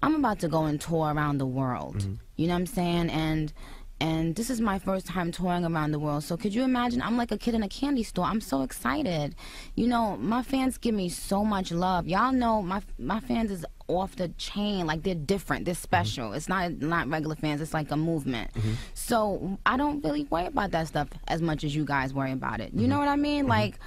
I'm about to go and tour around the world. You know what I'm saying? And this is my first time touring around the world. So could you imagine? I'm like a kid in a candy store. I'm so excited. You know, my fans give me so much love. Y'all know my fans is off the chain. Like, they're different. They're special. It's not regular fans. It's like a movement. So I don't really worry about that stuff as much as you guys worry about it. You know what I mean? Like,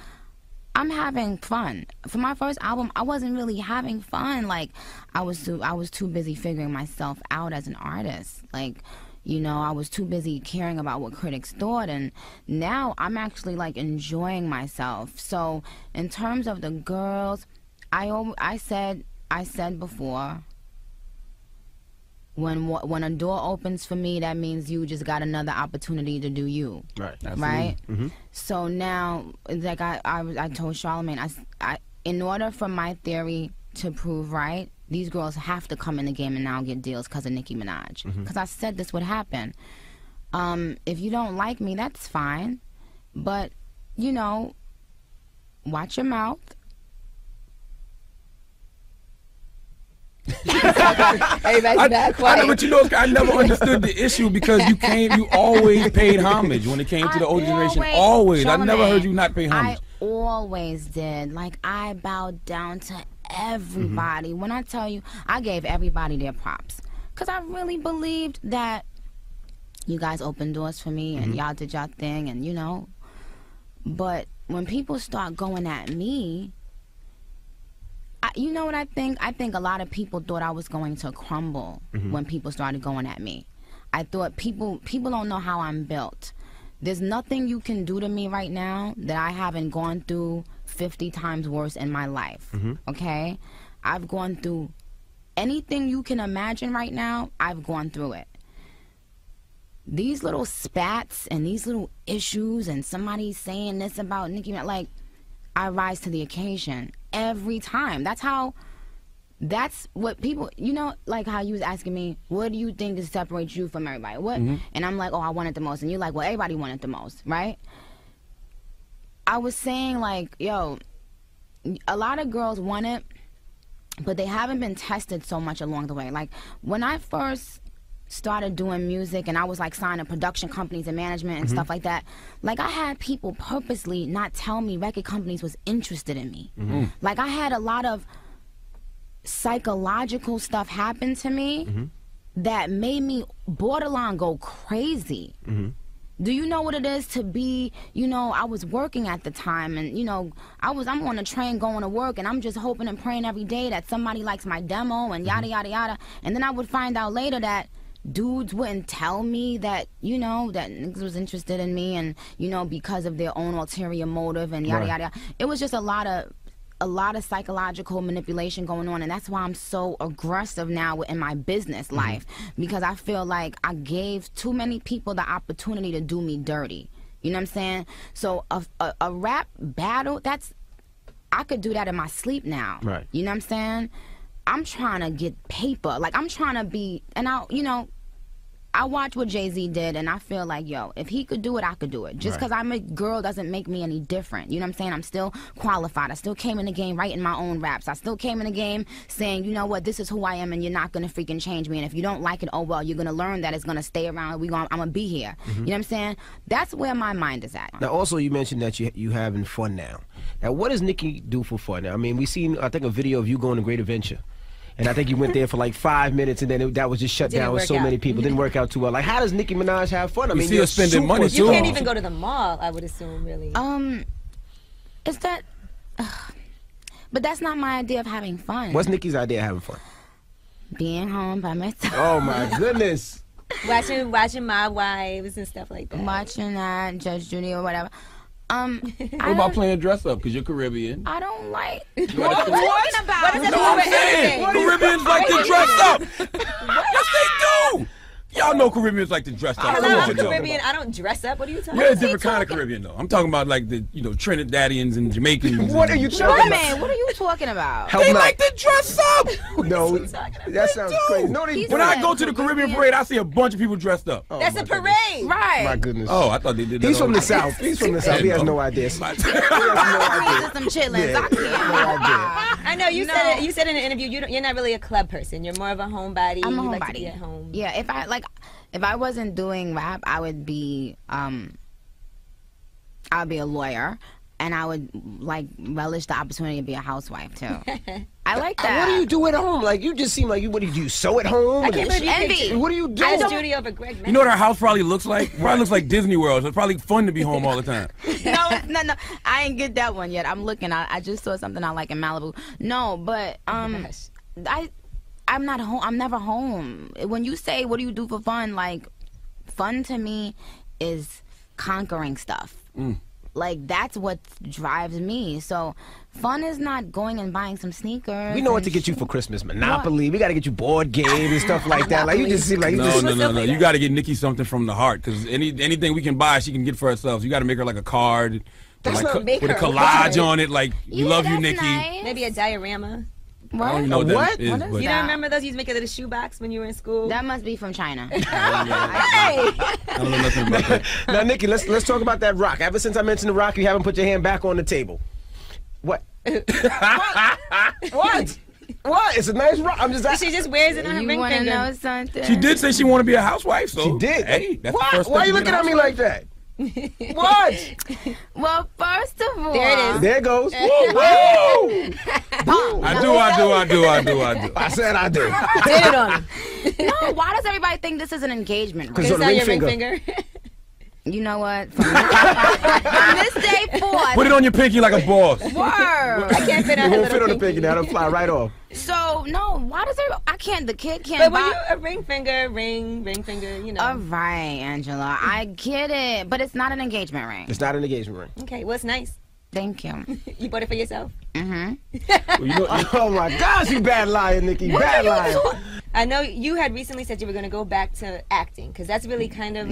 I'm having fun. For my first album, I wasn't really having fun. Like, I was too busy figuring myself out as an artist. Like, you know, I was too busy caring about what critics thought, and now I'm actually like enjoying myself. So in terms of the girls, I said before, when a door opens for me, that means you just got another opportunity to do you. Right. Absolutely. Right. So now, like I told Charlamagne, in order for my theory to prove right, these girls have to come in the game and now get deals because of Nicki Minaj. Because I said this would happen. If you don't like me, that's fine. But, you know, watch your mouth. But you know, I never understood the issue because you always paid homage when it came to the older generation. Always. I never heard you not pay homage. I always did. Like, I bowed down to everybody. When I tell you, I gave everybody their props because I really believed that you guys opened doors for me and y'all did y'all thing, and you know. But when people start going at me, you know what I think? I think a lot of people thought I was going to crumble when people started going at me. I thought people don't know how I'm built. There's nothing you can do to me right now that I haven't gone through 50 times worse in my life, okay? I've gone through anything you can imagine right now. I've gone through it. These little spats and these little issues and somebody saying this about Nicki, like, I rise to the occasion every time. That's what people, you know, like how you was asking me, what do you think separates you from everybody? What? And I'm like, oh, I want it the most. And you're like, well, everybody want it the most, right? I was saying, like, yo, a lot of girls want it, but they haven't been tested so much along the way. Like, when I first started doing music and I was like signing production companies and management and stuff like that, like, I had people purposely not tell me record companies was interested in me. Like, I had a lot of psychological stuff happen to me that made me borderline go crazy. Do you know what it is to be, you know, I was working at the time, and, you know, I'm on a train going to work, and I'm just hoping and praying every day that somebody likes my demo and yada, yada, yada. And then I would find out later that dudes wouldn't tell me that, you know, that niggas was interested in me, and, you know, because of their own ulterior motive and yada, yada, yada. It was just a lot of psychological manipulation going on, and that's why I'm so aggressive now in my business life, because I feel like I gave too many people the opportunity to do me dirty. You know what I'm saying? So a rap battle, I could do that in my sleep now. Right. You know what I'm saying? I'm trying to get paper. Like, I'm trying to be, and I watch what Jay-Z did, and I feel like, yo, if he could do it, I could do it. Just because I'm a girl doesn't make me any different. You know what I'm saying? I'm still qualified. I still came in the game writing my own raps. I still came in the game saying, you know what, this is who I am, and you're not going to freaking change me. And if you don't like it, oh, well, you're going to learn that it's going to stay around. I'm going to be here. You know what I'm saying? That's where my mind is at. Now, also, you mentioned that you having fun now. Now, what does Nicki do for fun? I mean, we seen, I think, a video of you going to Great Adventure. And I think you went there for like 5 minutes, and then that was just shut down with so many people. Didn't work out too well. Like, how does Nicki Minaj have fun? I mean, you're spending money too. You can't even go to the mall, I would assume, really. Is that? But that's not my idea of having fun. What's Nicki's idea of having fun? Being home by myself. Oh my goodness. watching My Wives and stuff like that. Watching that, Judge Judy or whatever. What about playing dress up? Because you're Caribbean. I don't like. What are you talking about? What is I'm saying? Caribbeans like to dress up. Yes, they do. Y'all know Caribbeans like to dress up. Hello, I'm Caribbean. I don't dress up. What are you talking about? We're a different kind of Caribbean, though. I'm talking about like the, you know, Trinidadians and Jamaicans. What are you talking about? What are you talking about? They like to dress up. No, that sounds crazy. No, they when I go to the Caribbean parade, I see a bunch of people dressed up. That's a parade, right? My goodness. Oh, I thought they did that. He's from the South. He's from the South. He has no idea. Some chitlins. I can't. I know you said it. You said in an interview you're not really a club person. You're more of a homebody. I'm a you homebody. like to be at home. Yeah, if I wasn't doing rap, I would be a lawyer, and I would like relish the opportunity to be a housewife too. I like that. What do you do at home? Like, you just seem like what do you do? Sew at home? I can't believe you What do you do? I studio over Greg. You know what her house probably looks like? Probably looks like Disney World. So it's probably fun to be home all the time. No. I ain't get that one yet. I'm looking. I just saw something I like in Malibu. No, but I'm not home. I'm never home. When you say what do you do for fun, like fun to me is conquering stuff. Like, that's what drives me. So fun is not going and buying some sneakers. We know what to get you for Christmas. Monopoly. What? We got to get you board games and stuff like that. Like, you just seem like you just... No. You got to get Nicki something from the heart, because anything we can buy, she can get for herself. You got to make her like a card with a collage on it. Like, we love you, Nicki. Nice. Maybe a diorama. What? I don't even know what that is. You don't remember those? You used to make a little shoebox when you were in school? That must be from China. I don't know nothing about that. Now, Nicki, let's talk about that rock. Ever since I mentioned the rock, you haven't put your hand back on the table. What? What? What? It's a nice rock. I'm just. She just wears it on her ring finger. You want to know something? She did say she wanted to be a housewife, so she did. Hey, that's the first Why are you looking at me like that? What? Well, first of all, there it is. There it goes. Whoa! I do. I said I do. Did it on him. No, why does everybody think this is an engagement ring? Because it's on your ring finger. You know what? From this day forth. Put it on your pinky like a boss. Word. I can't fit on It her won't fit on the little pinky now. It'll fly right off. So, no, why does I can't, the kid can't But when buy. you a ring finger, you know. All right, Angela, I get it, but it's not an engagement ring. It's not an engagement ring. Okay, well, it's nice. Thank you. You bought it for yourself? Mm-hmm. Oh my gosh, you bad liar, Nicki. Bad liar. I know you had recently said you were going to go back to acting, because that's really kind of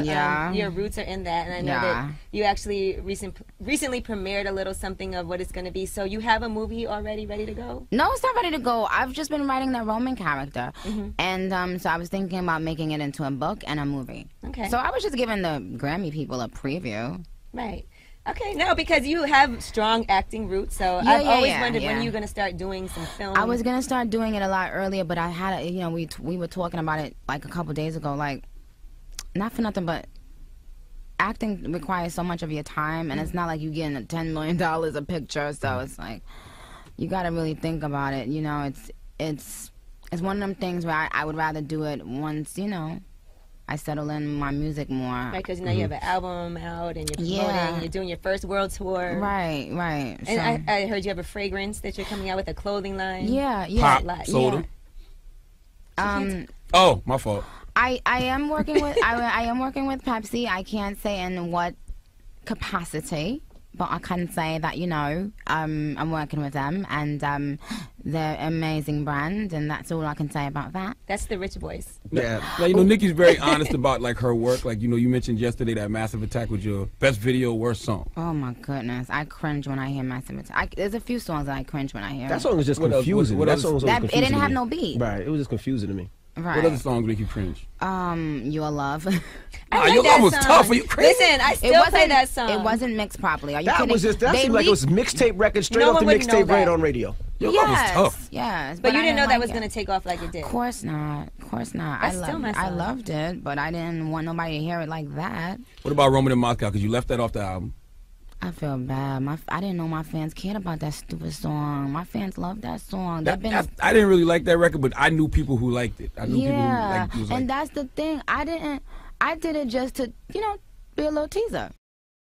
your roots are in that, and I know that you actually recently premiered a little something of what it's going to be. So you have a movie already ready to go? No, it's not ready to go. I've just been writing that Roman character, and so I was thinking about making it into a book and a movie. Okay. So I was just giving the Grammy people a preview. Right. Okay, no, because you have strong acting roots, so I've always wondered when you're going to start doing some film. I was going to start doing it a lot earlier, but I had, we were talking about it like a couple days ago, like, not for nothing, but acting requires so much of your time, and it's not like you getting $10 million a picture, so it's like, you got to really think about it, you know, it's one of them things where I would rather do it once, I settle in my music more. Right, because now you have an album out and you're promoting, you're doing your first world tour. Right. And so, I heard you have a fragrance that you're coming out with, a clothing line. Yeah. Pop soda. Oh, my fault. I am working with I am working with Pepsi. I can't say in what capacity, but I can say that I'm working with them, and they're an amazing brand, and that's all I can say about that. That's the rich voice. Yeah. Now, Nicki's very honest about like her work. Like you mentioned yesterday that Massive Attack was your best video, worst song. Oh my goodness, I cringe when I hear Massive Attack. There's a few songs that I cringe when I hear. That song was just confusing. That song was confusing. It didn't have no beat. Right. It was just confusing to me. Right. What other songs make you cringe? Your Love. Your Love was tough. Are you crazy? Listen, I still play that song. It wasn't mixed properly. Are you kidding? That seemed like it was mixtape record straight off the mixtape right on radio. Your Love was tough. Yes, but you didn't know that was going to take off like it did. Of course not. I loved it, but I didn't want nobody to hear it like that. What about Roman in Moscow? Because you left that off the album. I feel bad. I didn't know my fans cared about that stupid song. My fans love that song. I didn't really like that record, but I knew people who liked it. I knew people who liked it. And that's the thing. I did it just to, be a little teaser.